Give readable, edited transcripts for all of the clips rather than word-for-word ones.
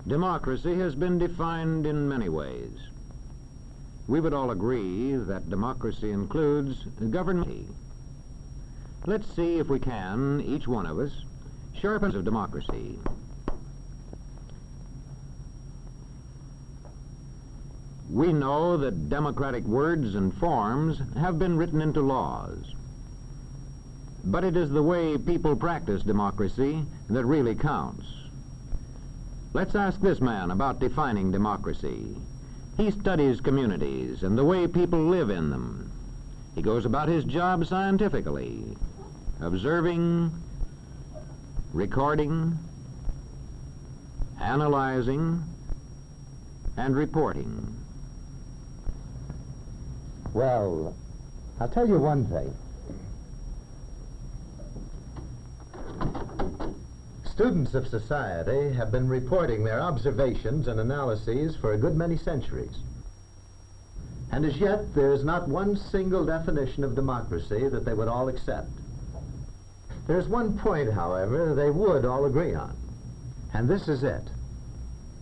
Democracy has been defined in many ways. We would all agree that democracy includes government. Let's see if we can, each one of us, sharpen of democracy. We know that democratic words and forms have been written into laws. But it is the way people practice democracy that really counts. Let's ask this man about defining democracy. He studies communities and the way people live in them. He goes about his job scientifically, observing, recording, analyzing, and reporting. Well, I'll tell you one thing. Students of society have been reporting their observations and analyses for a good many centuries. And as yet, there is not one single definition of democracy that they would all accept. There's one point, however, they would all agree on, and this is it.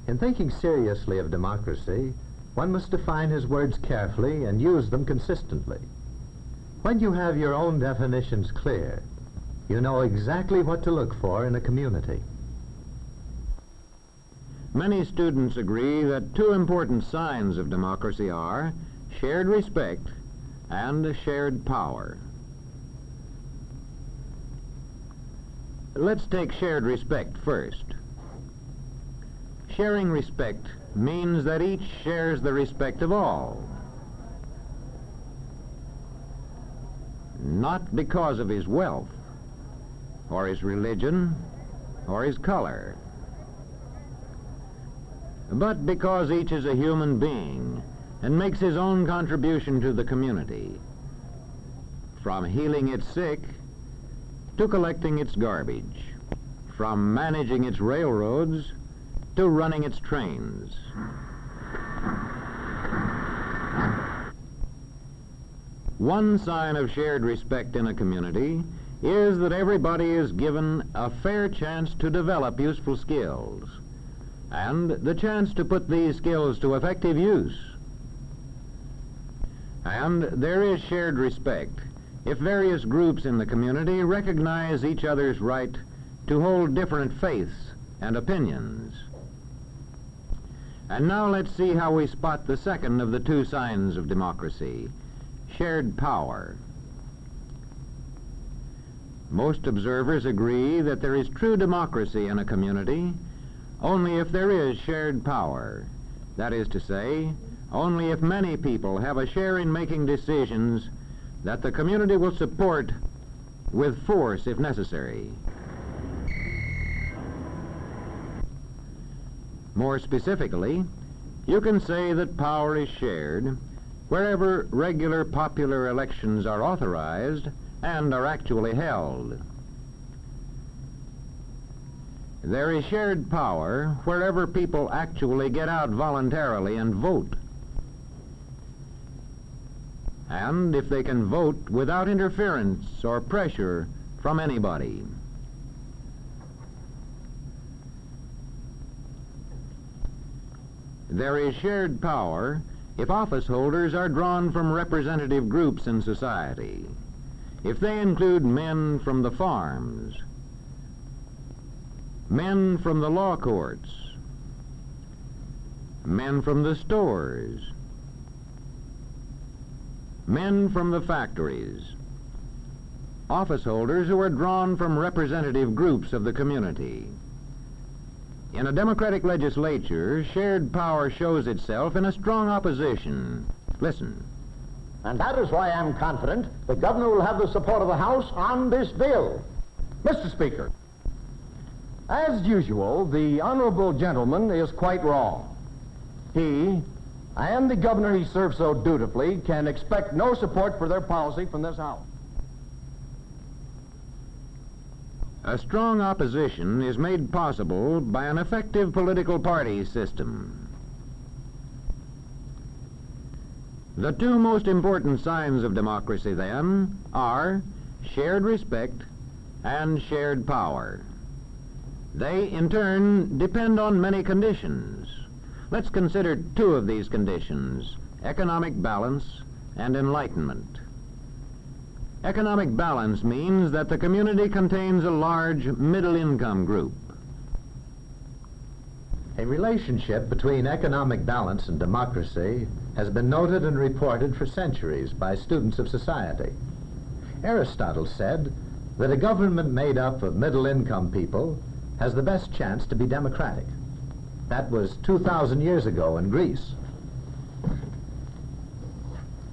In thinking seriously of democracy, one must define his words carefully and use them consistently. When you have your own definitions clear, you know exactly what to look for in a community. Many students agree that two important signs of democracy are shared respect and shared power. Let's take shared respect first. Sharing respect means that each shares the respect of all. Not because of his wealth, or his religion, or his color, but because each is a human being and makes his own contribution to the community, from healing its sick to collecting its garbage, from managing its railroads to running its trains. One sign of shared respect in a community is that everybody is given a fair chance to develop useful skills and the chance to put these skills to effective use. And there is shared respect if various groups in the community recognize each other's right to hold different faiths and opinions. And now let's see how we spot the second of the two signs of democracy, shared power. Most observers agree that there is true democracy in a community only if there is shared power. That is to say, only if many people have a share in making decisions that the community will support with force if necessary. More specifically, you can say that power is shared wherever regular popular elections are authorized and are actually held. There is shared power wherever people actually get out voluntarily and vote. And if they can vote without interference or pressure from anybody. There is shared power if office holders are drawn from representative groups in society, if they include men from the farms, men from the law courts, men from the stores, men from the factories, office holders who are drawn from representative groups of the community. In a democratic legislature, shared power shows itself in a strong opposition. Listen. And that is why I'm confident the governor will have the support of the House on this bill. Mr. Speaker, as usual, the honorable gentleman is quite wrong. He and the governor he serves so dutifully can expect no support for their policy from this House. A strong opposition is made possible by an effective political party system. The two most important signs of democracy, then, are shared respect and shared power. They, in turn, depend on many conditions. Let's consider two of these conditions: economic balance and enlightenment. Economic balance means that the community contains a large middle-income group. A relationship between economic balance and democracy has been noted and reported for centuries by students of society. Aristotle said that a government made up of middle-income people has the best chance to be democratic. That was 2,000 years ago in Greece.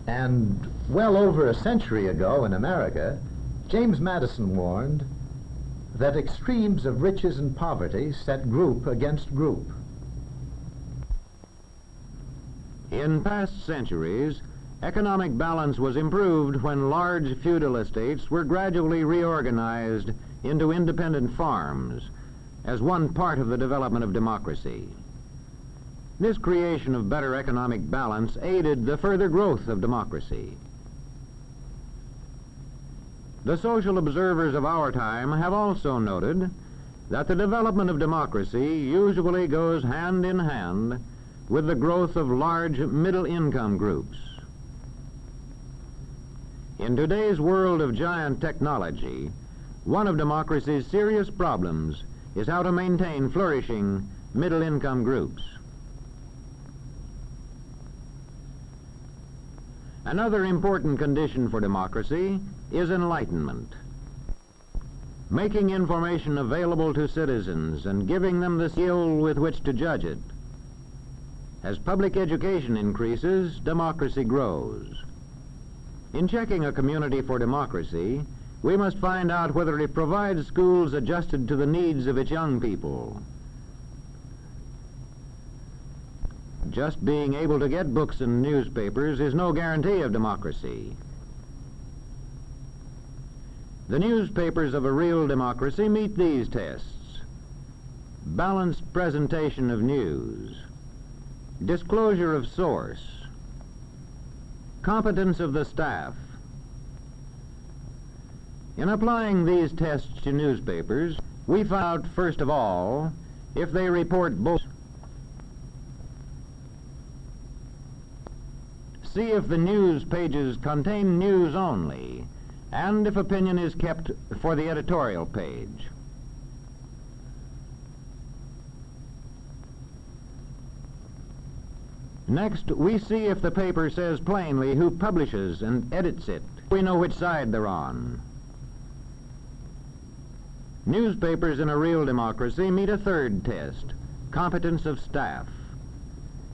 And well over a century ago in America, James Madison warned that extremes of riches and poverty set group against group. In past centuries, economic balance was improved when large feudal estates were gradually reorganized into independent farms as one part of the development of democracy. This creation of better economic balance aided the further growth of democracy. The social observers of our time have also noted that the development of democracy usually goes hand in hand with the growth of large middle-income groups. In today's world of giant technology, one of democracy's serious problems is how to maintain flourishing middle-income groups. Another important condition for democracy is enlightenment. Making information available to citizens and giving them the skill with which to judge it. As public education increases, democracy grows. In checking a community for democracy, we must find out whether it provides schools adjusted to the needs of its young people. Just being able to get books and newspapers is no guarantee of democracy. The newspapers of a real democracy meet these tests: balanced presentation of news, disclosure of source, competence of the staff. In applying these tests to newspapers, we find out, first of all, if they report both. See if the news pages contain news only, and if opinion is kept for the editorial page. Next, we see if the paper says plainly who publishes and edits it. We know which side they're on. Newspapers in a real democracy meet a third test: competence of staff.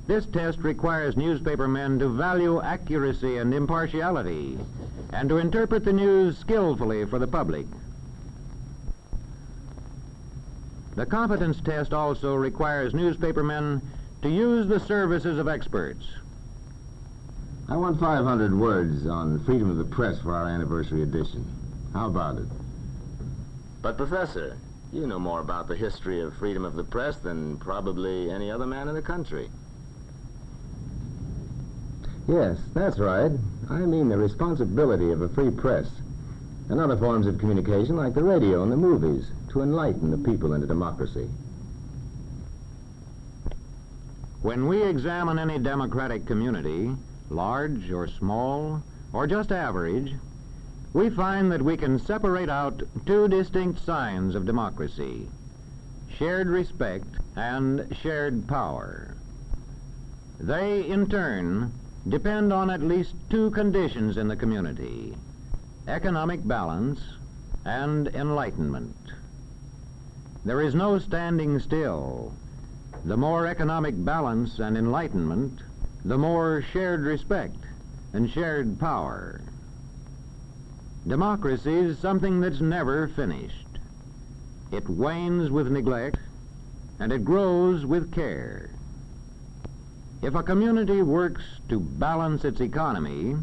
This test requires newspaper men to value accuracy and impartiality, and to interpret the news skillfully for the public. The competence test also requires newspaper men to use the services of experts. I want 500 words on freedom of the press for our anniversary edition. How about it? But, Professor, you know more about the history of freedom of the press than probably any other man in the country. Yes, that's right. I mean the responsibility of a free press and other forms of communication like the radio and the movies to enlighten the people into democracy. When we examine any democratic community, large or small, or just average, we find that we can separate out two distinct signs of democracy: shared respect and shared power. They, in turn, depend on at least two conditions in the community: economic balance and enlightenment. There is no standing still. The more economic balance and enlightenment, the more shared respect and shared power. Democracy is something that's never finished. It wanes with neglect, and it grows with care. If a community works to balance its economy,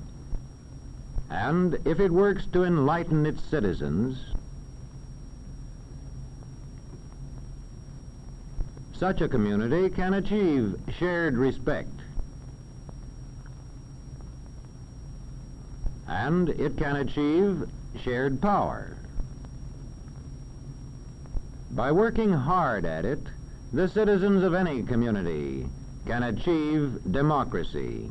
and if it works to enlighten its citizens, such a community can achieve shared respect, and it can achieve shared power. By working hard at it, the citizens of any community can achieve democracy.